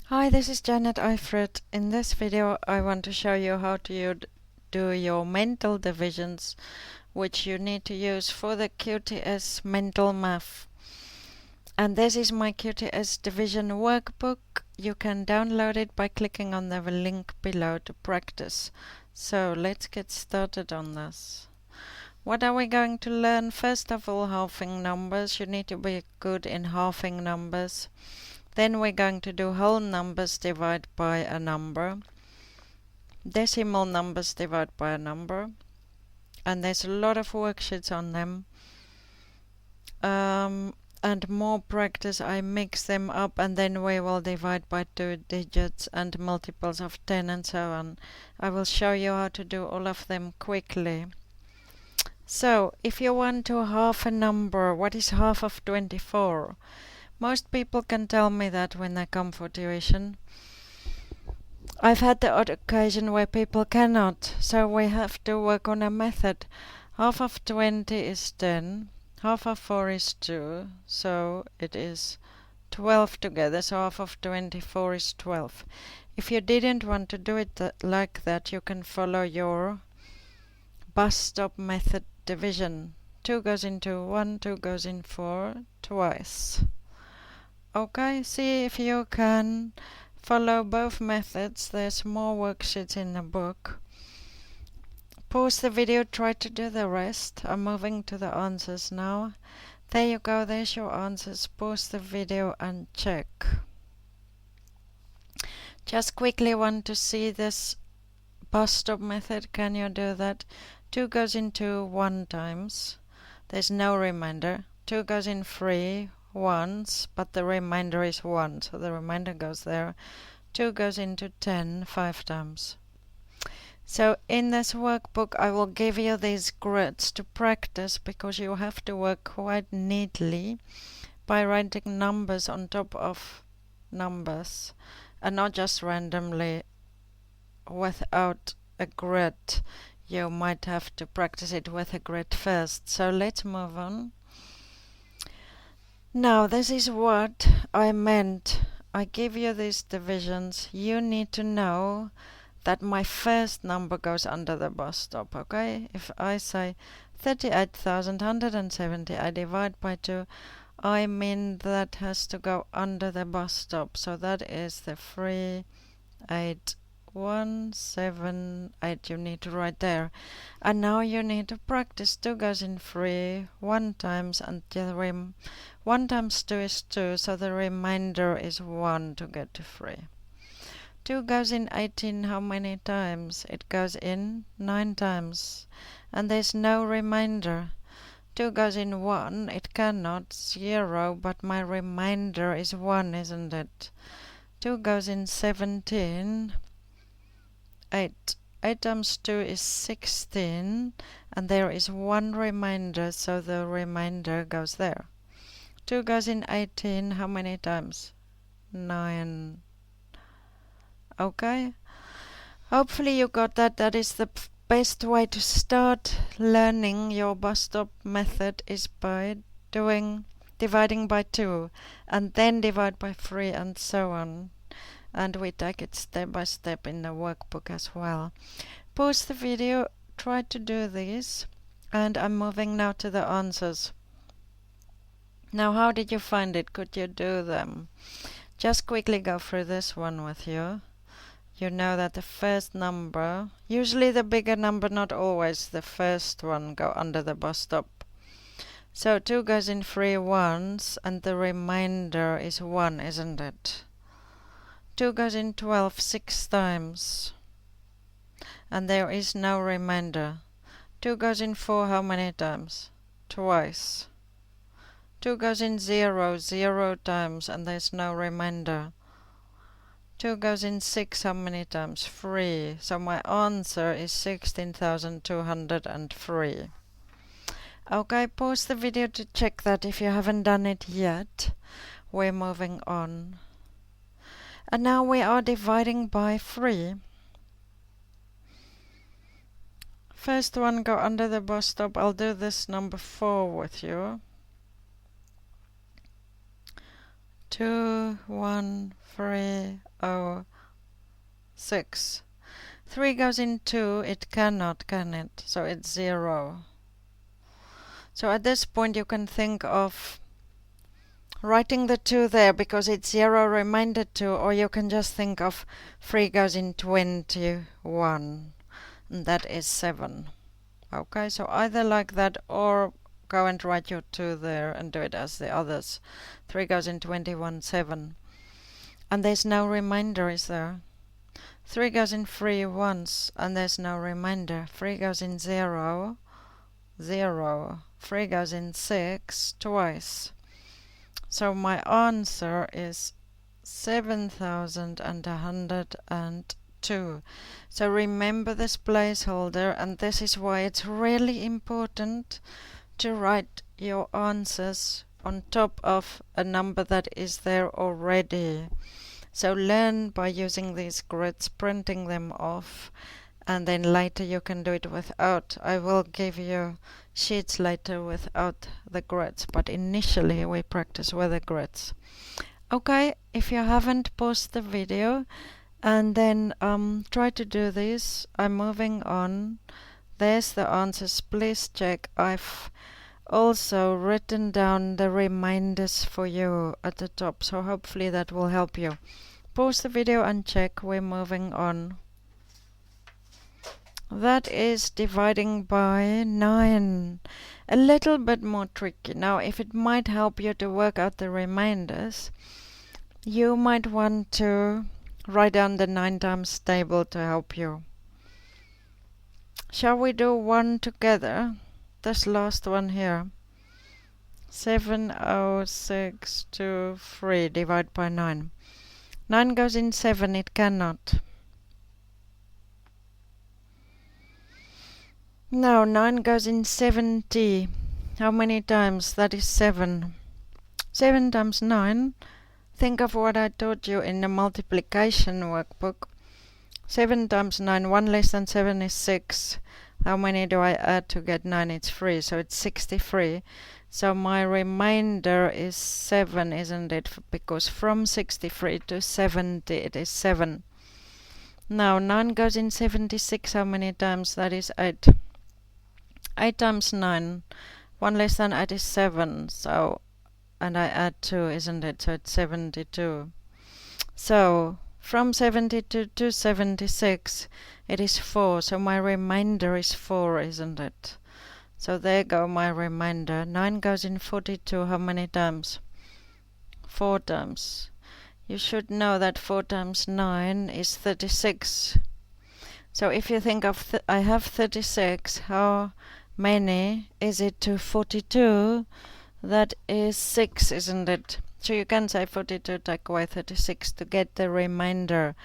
Hi, this is Janet Eifert. In this video I want to show you how to do your mental divisions, which you need to use for the QTS mental math. And this is my QTS division workbook. You can download it by clicking on the link below to practice. So let's get started on this. What are we going to learn? First of all, halving numbers. You need to be good in halving numbers. Then we're going to do whole numbers divided by a number, decimal numbers divided by a number, and there's a lot of worksheets on them. And more practice, I mix them up, and then we will divide by 2 digits and multiples of 10 and so on. I will show you how to do all of them quickly. So, if you want to halve a number, what is half of 24? Most people can tell me that when they come for tuition. I've had the odd occasion where people cannot, so we have to work on a method. Half of 20 is 10, half of 4 is 2, so it is 12 together, so half of 24 is 12. If you didn't want to do it like that, you can follow your bus stop method division. 2 goes into 1, 2 goes in 4, twice. Okay, see if you can follow both methods. There's more worksheets in the book. Pause the video, try to do the rest. I'm moving to the answers now. There you go, there's your answers. Pause the video and check. Just quickly want to see this bus stop method. Can you do that? 2 goes into 1 times. There's no remainder. 2 goes in 3 once, but the remainder is 1, so the remainder goes there. 2 goes into 10 5 times. So in this workbook I will give you these grids to practice, because you have to work quite neatly by writing numbers on top of numbers and not just randomly without a grid. You might have to practice it with a grid first. So let's move on. Now, this is what I meant. I give you these divisions. You need to know that my first number goes under the bus stop, okay? If I say 38,170, I divide by 2, I mean that has to go under the bus stop. So that is the 38178 you need to write there. And now you need to practice. 2 goes in 3 1 times, and the 1 times 2 is 2, so the remainder is 1 to get to 3. 2 goes in 18 how many times? It goes in 9 times, and there's no remainder. 2 goes in 1, it cannot, 0, but my remainder is 1, isn't it? 2 goes in 17, 8. 8 times 2 is 16, and there is 1 remainder, so the remainder goes there. 2 goes in 18, how many times? 9. Okay? Hopefully you got that. That is the best way to start learning your bus stop method, is by dividing by 2 and then divide by 3 and so on. And we take it step by step in the workbook as well. Pause the video, try to do this, and I'm moving now to the answers. Now, how did you find it? Could you do them? Just quickly go through this one with you. You know that the first number, usually the bigger number, not always the first one, go under the bus stop. So 2 goes in 3 once, and the remainder is 1, isn't it? 2 goes in 12 6 times, and there is no remainder. 2 goes in 4 how many times? Twice. 2 goes in 0 0 times, and there's no remainder. 2 goes in 6 how many times? 3. So my answer is 16,203. Okay, pause the video to check that if you haven't done it yet. We're moving on. And now we are dividing by 3. First one go under the bus stop. I'll do this number 4 with you. 2, 1, 3, 0, 6. 3 goes in 2, it cannot, can it? So it's 0. So at this point you can think of writing the 2 there because it's 0 remainder 2, or you can just think of 3 goes in 21, and that is 7. Okay, so either like that or go and write your 2 there and do it as the others. 3 goes in 21, 7. And there's no remainder, is there? 3 goes in 3 once, and there's no remainder. 3 goes in 0, 0. 3 goes in 6 twice. So my answer is 7,102. So remember this placeholder, and this is why it's really important to write your answers on top of a number that is there already. So learn by using these grids, printing them off, and then later you can do it without. I will give you sheets later without the grids, but initially we practice with the grids. Okay, if you haven't paused the video and then try to do this. I'm moving on. There's the answers. Please check. I've also written down the reminders for you at the top, so hopefully that will help you. Pause the video and check. We're moving on. That is dividing by 9. A little bit more tricky. Now, if it might help you to work out the reminders, you might want to write down the 9 times table to help you. Shall we do one together? This last one here. 70623 divide by 9. 9 goes in 7, it cannot. Now 9 goes in 70. How many times? That is 7. 7 times 9. Think of what I taught you in the multiplication workbook. 7 times 9, 1 less than 7 is 6. How many do I add to get 9? It's 3, so it's 63. So my remainder is 7, isn't it? Because from 63 to 70 it is 7. Now 9 goes in 76. How many times? That is 8. 8 times 9. 1 less than 8 is 7. So, and I add 2, isn't it? So it's 72. So from 72 to 76 it is 4. So my remainder is 4, isn't it? So there go my remainder. 9 goes in 42. How many times? 4 times. You should know that 4 times 9 is 36. So if you think of I have 36, how many is it to 42? That is 6, isn't it? So you can say 42 take away 36 to get the remainder,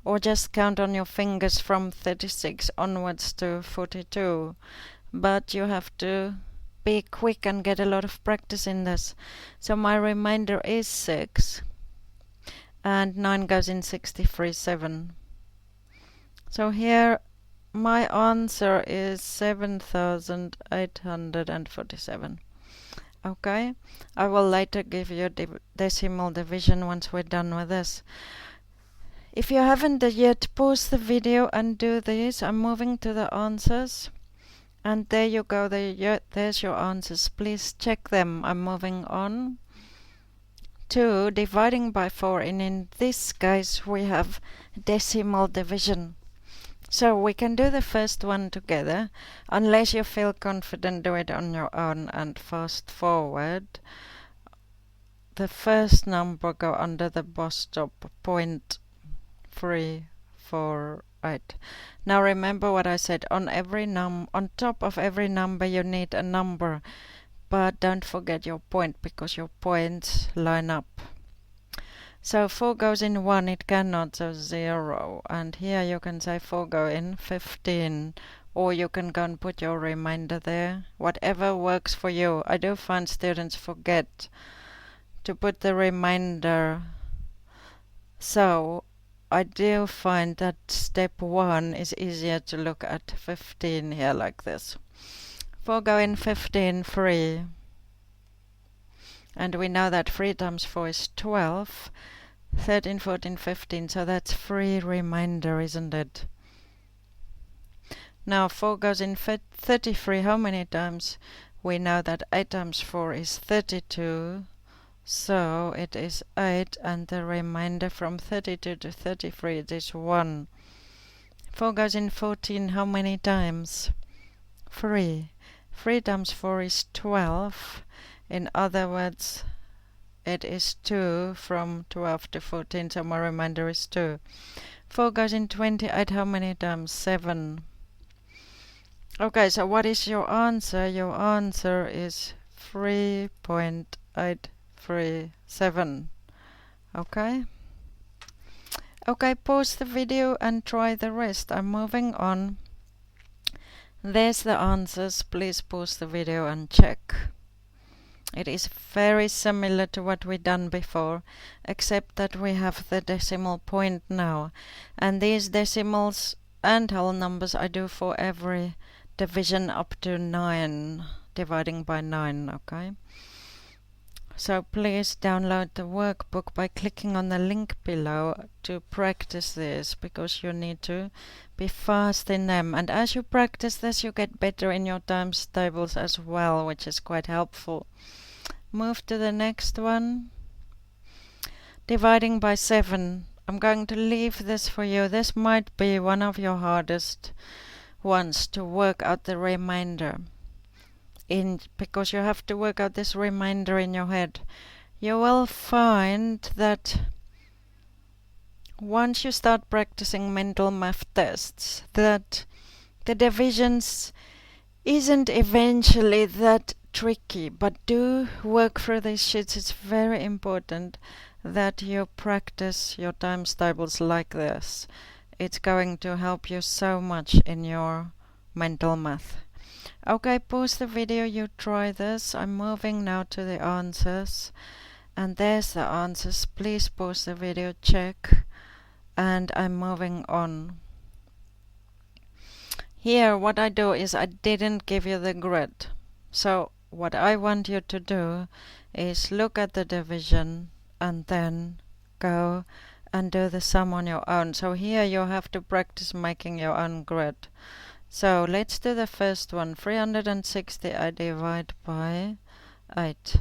or just count on your fingers from 36 onwards to 42. But you have to be quick and get a lot of practice in this. So my remainder is 6, and 9 goes in 63, 7. So here my answer is 7,847. Okay, I will later give you decimal division once we're done with this. If you haven't yet, pause the video and do this. I'm moving to the answers. And there you go, there's your answers. Please check them. I'm moving on to dividing by 4. And in this case, we have decimal division. So we can do the first one together. Unless you feel confident, do it on your own and fast forward. The first number go under the bus stop, 0.348. Now remember what I said, on top of every number you need a number, but don't forget your point because your points line up. So 4 goes in 1, it cannot, so 0. And here you can say 4 go in 15, or you can go and put your remainder there. Whatever works for you. I do find students forget to put the remainder. So I do find that step 1 is easier to look at 15 here like this. 4 go in 15, 3. And we know that 3 times 4 is 12, 13, 14, 15, so that's 3 remainder, isn't it? Now 4 goes in 33 how many times? We know that 8 times 4 is 32, so it is 8, and the remainder from 32 to 33 it is 1. 4 goes in 14 how many times? 3. 3 times 4 is 12. In other words, it is 2 from 12 to 14, so my remainder is 2. 4 goes in 28 how many times? 7. Okay, so what is your answer? Your answer is 3.837. Okay? Okay, pause the video and try the rest. I'm moving on. There's the answers. Please pause the video and check. It is very similar to what we done before, except that we have the decimal point now. And these decimals and whole numbers I do for every division up to 9, dividing by 9, okay? So please download the workbook by clicking on the link below to practice this, because you need to be fast in them. And as you practice this, you get better in your times tables as well, which is quite helpful. Move to the next one. Dividing by 7. I'm going to leave this for you. This might be one of your hardest ones to work out the remainder. Because you have to work out this remainder in your head. You will find that once you start practicing mental math tests, that the divisions isn't eventually that tricky, but do work through these sheets. It's very important that you practice your times tables like this. It's going to help you so much in your mental math. Okay, pause the video, you try this. I'm moving now to the answers. And there's the answers. Please pause the video, check. And I'm moving on. Here, what I do is I didn't give you the grid. So what I want you to do is look at the division and then go and do the sum on your own. So here you have to practice making your own grid. So let's do the first one. 360 I divide by 8.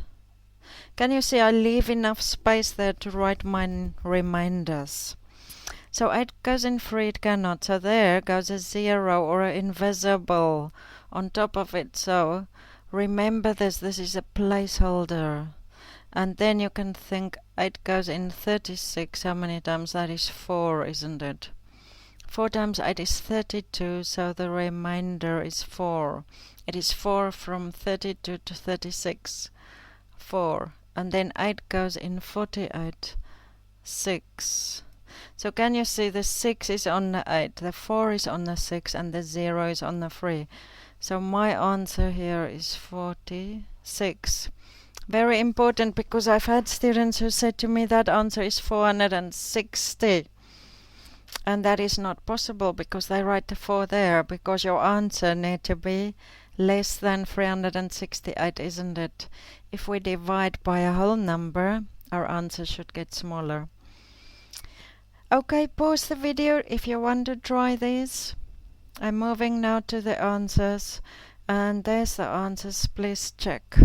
Can you see I leave enough space there to write my reminders? So 8 goes in 3, it cannot. So there goes a 0 or an invisible on top of it. So remember this is a placeholder. And then you can think 8 goes in 36. How many times? That is 4, isn't it? 4 times 8 is 32, so the remainder is 4. It is 4 from 32 to 36. 4. And then 8 goes in 48. 6. So can you see the 6 is on the 8, the 4 is on the 6, and the 0 is on the 3. So my answer here is 46. Very important, because I've had students who said to me that answer is 460. And that is not possible because they write the 4 there, because your answer need to be less than 368, isn't it? If we divide by a whole number, our answer should get smaller. Okay, pause the video if you want to try this. I'm moving now to the answers, and there's the answers. Please check.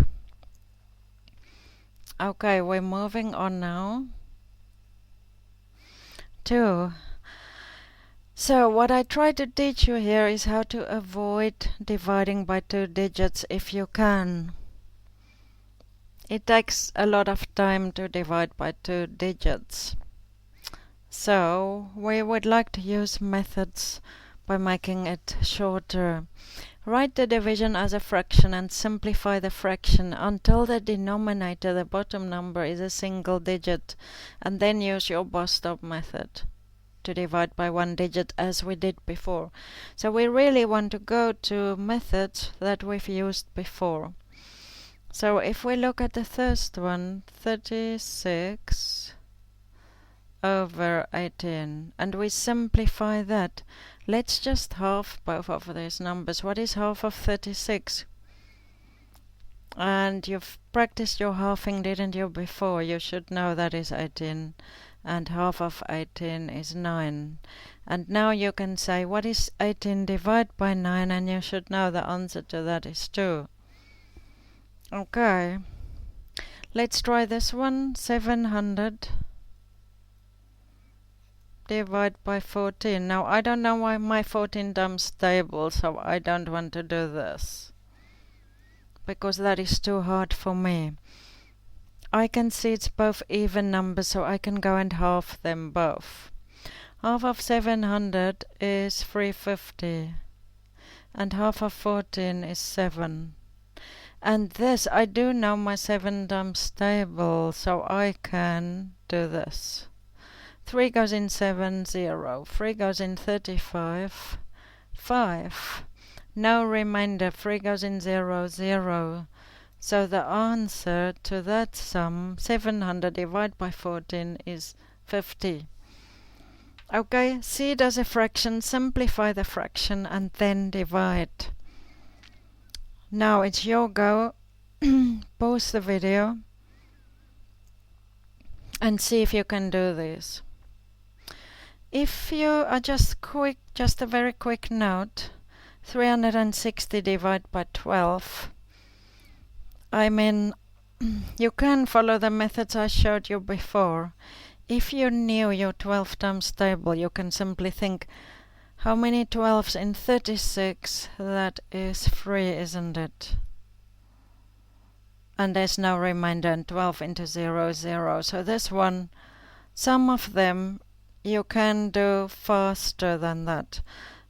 Okay, we're moving on now to... So what I try to teach you here is how to avoid dividing by 2 digits if you can. It takes a lot of time to divide by 2 digits. So we would like to use methods by making it shorter. Write the division as a fraction and simplify the fraction until the denominator, the bottom number, is a single digit, and then use your bus stop method to divide by 1 digit as we did before. So we really want to go to methods that we've used before. So if we look at the first one, 36 over 18, and we simplify that, let's just half both of these numbers. What is half of 36? And you've practiced your halving, didn't you, before? You should know that is 18, and half of 18 is 9. And now you can say, what is 18 divided by 9? And you should know the answer to that is 2. Okay, let's try this one. 700 divided by 14. Now I don't know why my 14 times table, so I don't want to do this, because that is too hard for me. I can see it's both even numbers, so I can go and halve them both. Half of 700 is 350, and half of 14 is 7. And this, I do know my 7 times table, so I can do this. 3 goes in 7, 0. 3 goes in 35, 5. No remainder, 3 goes in 0, 0. So the answer to that sum, 700 divided by 14, is 50. Okay, see it as a fraction, simplify the fraction, and then divide. Now it's your go. Pause the video and see if you can do this. If you are just a very quick note, 360 divided by 12. I mean, you can follow the methods I showed you before. If you knew your 12 times table, you can simply think, how many 12s in 36? That is 3, isn't it? And there's no remainder, and 12 into 0, 0. So this one, some of them you can do faster than that.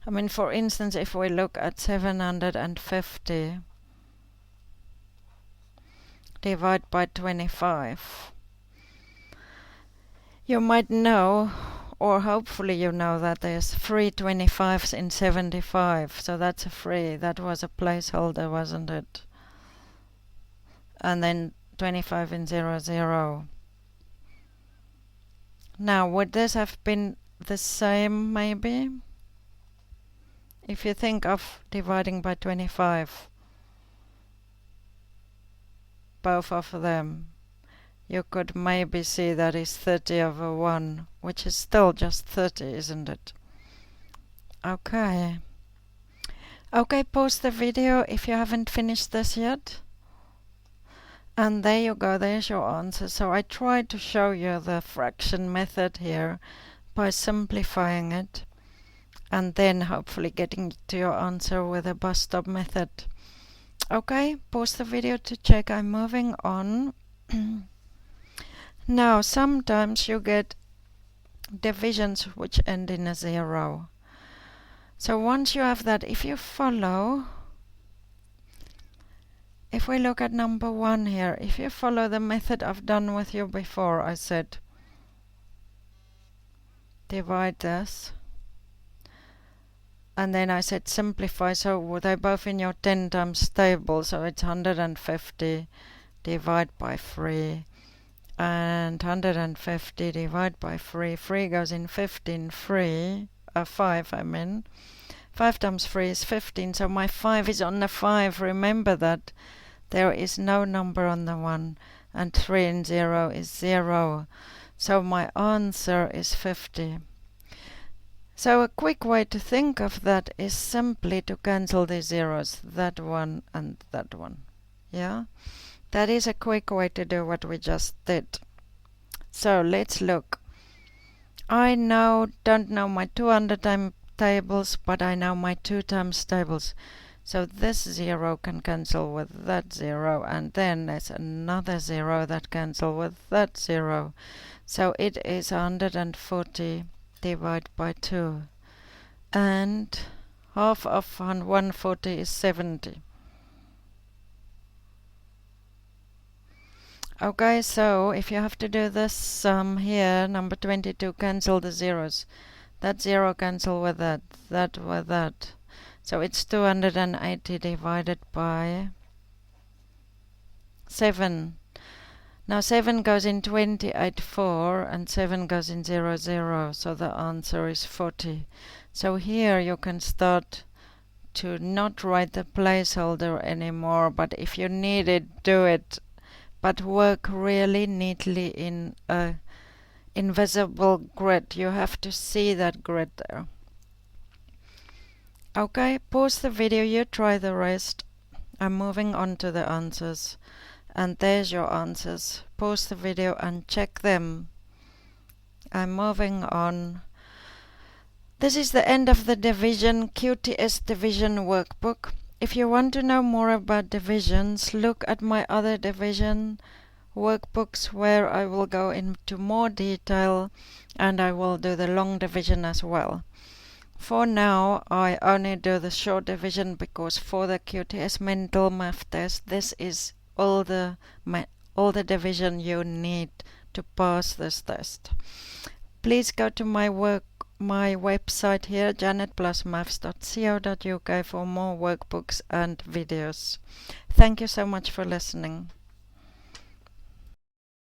I mean, for instance, if we look at 750 divided by 25, you might know, or hopefully you know, that there's 3 25s in 75, so that's a 3. That was a placeholder, wasn't it? And then 25 in 0, 0. Now, would this have been the same, maybe? If you think of dividing by 25, both of them, you could maybe see that is 30 over 1, which is still just 30, isn't it? Okay. Okay, pause the video if you haven't finished this yet. And there you go, there's your answer. So I tried to show you the fraction method here by simplifying it, and then hopefully getting to your answer with a bus stop method. Okay, pause the video to check. I'm moving on. Now, sometimes you get divisions which end in a 0. So once you have that, if you follow, if we look at number 1 here, if you follow the method I've done with you before, I said divide this, and then I said simplify, so they're both in your 10 times table, so it's 150 divided by 3, and 150 divided by 3, 3 goes in 15, 5 I mean. 5 times 3 is 15, so my 5 is on the 5, remember that. There is no number on the 1, and 3 and 0 is 0. So my answer is 50. So a quick way to think of that is simply to cancel the zeros, that one and that one. Yeah? That is a quick way to do what we just did. So let's look. I don't know my 200 time tables, but I know my 2 times tables. So this 0 can cancel with that 0, and then there's another 0 that cancel with that 0. So it is 140 divided by 2. And half of 140 is 70. Okay, so if you have to do this sum here, number 22, cancel the zeros. That 0 cancel with that with that. So it's 280 divided by 7. Now 7 goes in 28, 4, and 7 goes in 0, 0. So the answer is 40. So here you can start to not write the placeholder anymore, but if you need it, do it. But work really neatly in a invisible grid. You have to see that grid there. Okay, pause the video, you try the rest. I'm moving on to the answers. And there's your answers. Pause the video and check them. I'm moving on. This is the end of the division QTS division workbook. If you want to know more about divisions, look at my other division workbooks where I will go into more detail and I will do the long division as well. For now, I only do the short division because for the QTS mental math test, this is all the division you need to pass this test. Please go to my website here, janetplusmaths.co.uk, for more workbooks and videos. Thank you so much for listening.